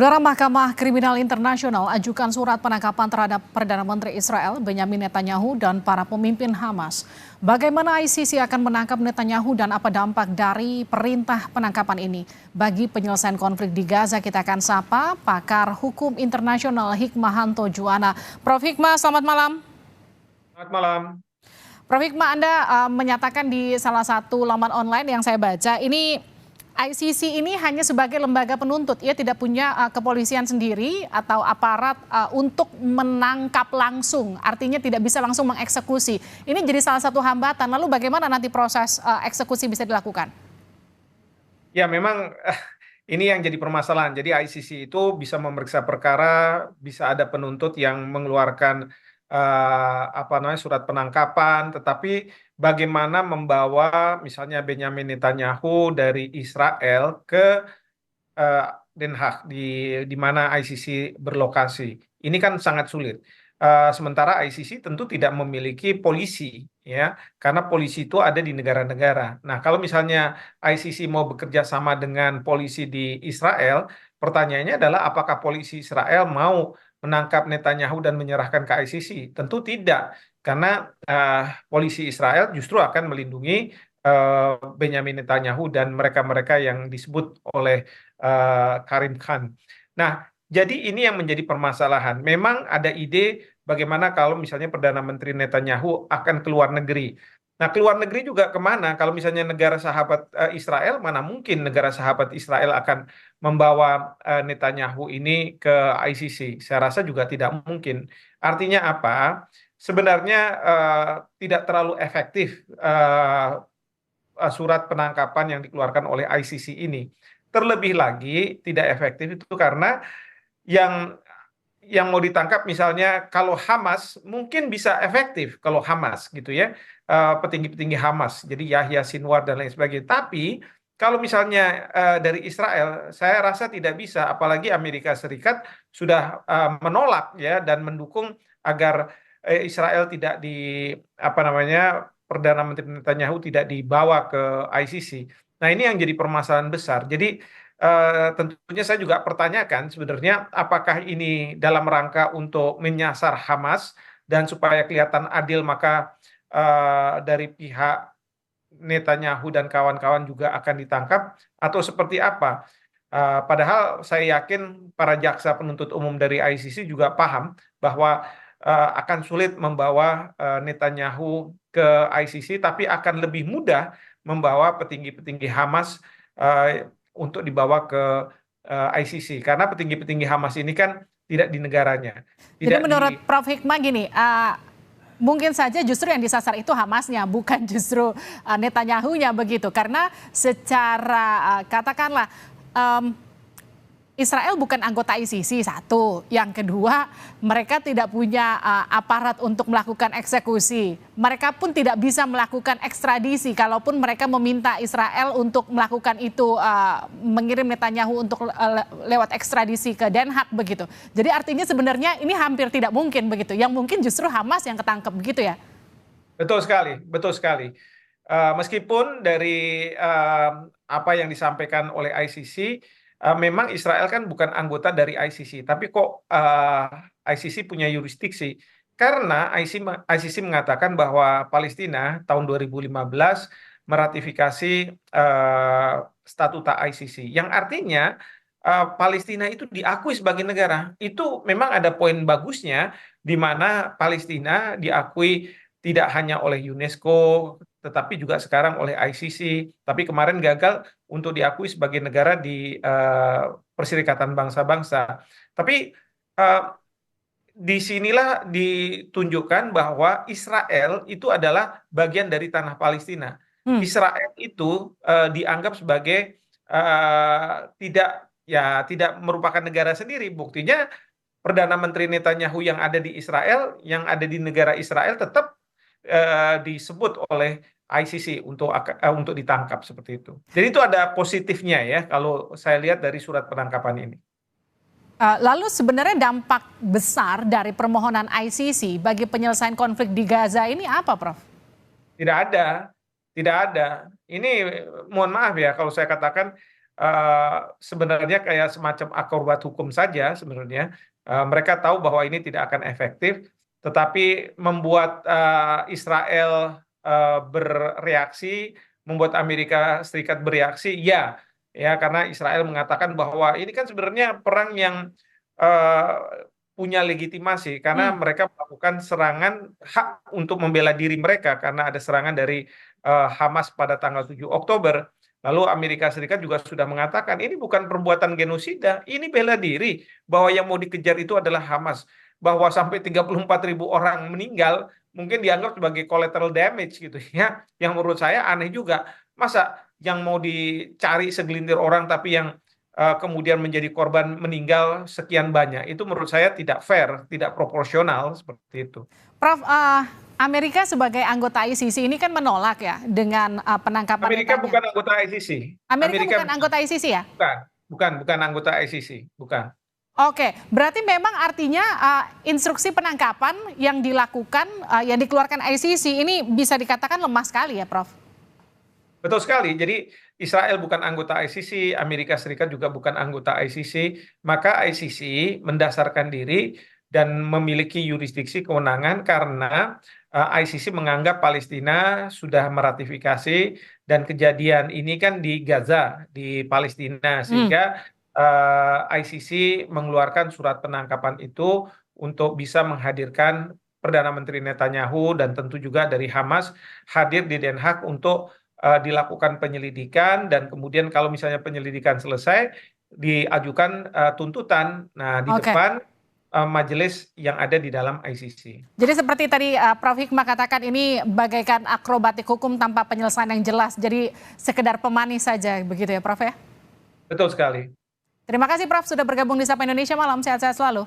Saudara Mahkamah Kriminal Internasional ajukan surat penangkapan terhadap Perdana Menteri Israel Benyamin Netanyahu dan para pemimpin Hamas. Bagaimana ICC akan menangkap Netanyahu dan apa dampak dari perintah penangkapan ini? Bagi penyelesaian konflik di Gaza, kita akan sapa pakar hukum internasional Hikmahanto Juwana. Prof. Hikmah, selamat malam. Selamat malam. Prof. Hikmah, Anda menyatakan di salah satu laman online yang saya baca, ini ICC ini hanya sebagai lembaga penuntut, ia tidak punya kepolisian sendiri atau aparat untuk menangkap langsung, artinya tidak bisa langsung mengeksekusi. Ini jadi salah satu hambatan, lalu bagaimana nanti proses eksekusi bisa dilakukan? Ya memang ini yang jadi permasalahan. Jadi ICC itu bisa memeriksa perkara, bisa ada penuntut yang mengeluarkan surat penangkapan, tetapi bagaimana membawa misalnya Benyamin Netanyahu dari Israel ke Den Haag di mana ICC berlokasi. Ini kan sangat sulit. Sementara ICC tentu tidak memiliki polisi, ya, karena polisi itu ada di negara-negara. Nah, kalau misalnya ICC mau bekerja sama dengan polisi di Israel, pertanyaannya adalah apakah polisi Israel mau menangkap Netanyahu dan menyerahkan ke ICC? Tentu tidak, karena polisi Israel justru akan melindungi Benyamin Netanyahu dan mereka-mereka yang disebut oleh Karim Khan. Nah, jadi ini yang menjadi permasalahan. Memang ada ide bagaimana kalau misalnya Perdana Menteri Netanyahu akan keluar negeri. Nah, keluar negeri juga kemana? Kalau misalnya negara sahabat Israel, mana mungkin negara sahabat Israel akan membawa Netanyahu ini ke ICC? Saya rasa juga tidak mungkin. Artinya apa? Sebenarnya tidak terlalu efektif surat penangkapan yang dikeluarkan oleh ICC ini. Terlebih lagi tidak efektif itu karena yang mau ditangkap misalnya kalau Hamas mungkin bisa efektif kalau Hamas gitu ya, petinggi-petinggi Hamas, jadi Yahya Sinwar dan lain sebagainya. Tapi kalau misalnya dari Israel, saya rasa tidak bisa, apalagi Amerika Serikat sudah menolak ya dan mendukung agar Israel tidak Perdana Menteri Netanyahu tidak dibawa ke ICC. Nah, ini yang jadi permasalahan besar. Jadi tentunya saya juga pertanyakan sebenarnya apakah ini dalam rangka untuk menyasar Hamas dan supaya kelihatan adil maka dari pihak Netanyahu dan kawan-kawan juga akan ditangkap atau seperti apa? Padahal saya yakin para jaksa penuntut umum dari ICC juga paham bahwa akan sulit membawa Netanyahu ke ICC, tapi akan lebih mudah membawa petinggi-petinggi Hamas untuk dibawa ke ICC karena petinggi-petinggi Hamas ini kan tidak di negaranya. Jadi Tidak menurut di Prof. Hikmah gini, mungkin saja justru yang disasar itu Hamasnya, bukan justru Netanyahu-nya begitu. Karena secara katakanlah Israel bukan anggota ICC, satu. Yang kedua, mereka tidak punya aparat untuk melakukan eksekusi. Mereka pun tidak bisa melakukan ekstradisi kalaupun mereka meminta Israel untuk melakukan itu, mengirim Netanyahu untuk lewat ekstradisi ke Den Haag begitu. Jadi artinya sebenarnya ini hampir tidak mungkin begitu. Yang mungkin justru Hamas yang ketangkep begitu ya. Betul sekali, betul sekali. Meskipun dari apa yang disampaikan oleh ICC, memang Israel kan bukan anggota dari ICC, tapi kok ICC punya yurisdiksi? Karena ICC mengatakan bahwa Palestina tahun 2015 meratifikasi statuta ICC, yang artinya Palestina itu diakui sebagai negara. Itu memang ada poin bagusnya, di mana Palestina diakui tidak hanya oleh UNESCO, tetapi juga sekarang oleh ICC. Tapi kemarin gagal untuk diakui sebagai negara di Perserikatan Bangsa-Bangsa. Tapi disinilah ditunjukkan bahwa Israel itu adalah bagian dari tanah Palestina. Israel itu dianggap sebagai tidak merupakan negara sendiri. Buktinya Perdana Menteri Netanyahu yang ada di Israel, yang ada di negara Israel tetap disebut oleh ICC untuk ditangkap seperti itu. Jadi itu ada positifnya ya kalau saya lihat dari surat penangkapan ini. Lalu sebenarnya dampak besar dari permohonan ICC bagi penyelesaian konflik di Gaza ini apa, Prof? Tidak ada, tidak ada. Ini mohon maaf ya kalau saya katakan sebenarnya kayak semacam akrobat hukum saja sebenarnya. Mereka tahu bahwa ini tidak akan efektif, tetapi membuat Israel bereaksi, membuat Amerika Serikat bereaksi, ya, ya karena Israel mengatakan bahwa ini kan sebenarnya perang yang eh, punya legitimasi karena Hmm. mereka melakukan serangan hak untuk membela diri mereka karena ada serangan dari Hamas pada tanggal 7 Oktober. Lalu Amerika Serikat juga sudah mengatakan ini bukan perbuatan genosida, ini bela diri, bahwa yang mau dikejar itu adalah Hamas. Bahwa sampai 34.000 orang meninggal mungkin dianggap sebagai collateral damage gitu ya. Yang menurut saya aneh juga. Masa yang mau dicari segelintir orang tapi yang kemudian menjadi korban meninggal sekian banyak. Itu menurut saya tidak fair, tidak proporsional seperti itu. Prof, Amerika sebagai anggota ICC ini kan menolak ya dengan penangkapan Amerika Netanyahu. bukan anggota ICC. Amerika Amerika bukan anggota ICC ya? bukan, bukan anggota ICC, bukan. Oke, berarti memang artinya instruksi penangkapan yang dilakukan, yang dikeluarkan ICC ini bisa dikatakan lemah sekali ya, Prof? Betul sekali. Jadi Israel bukan anggota ICC, Amerika Serikat juga bukan anggota ICC, maka ICC mendasarkan diri dan memiliki yurisdiksi kewenangan karena ICC menganggap Palestina sudah meratifikasi dan kejadian ini kan di Gaza, di Palestina, Hmm. sehingga ICC mengeluarkan surat penangkapan itu untuk bisa menghadirkan Perdana Menteri Netanyahu dan tentu juga dari Hamas hadir di Den Haag untuk dilakukan penyelidikan dan kemudian kalau misalnya penyelidikan selesai diajukan tuntutan. Nah, di Oke. depan majelis yang ada di dalam ICC. Jadi seperti tadi Prof Hikmah katakan ini bagaikan akrobatik hukum tanpa penyelesaian yang jelas. Jadi sekedar pemanis saja begitu ya, Prof ya? Betul sekali. Terima kasih Prof sudah bergabung di Sapa Indonesia Malam. Sehat-sehat selalu.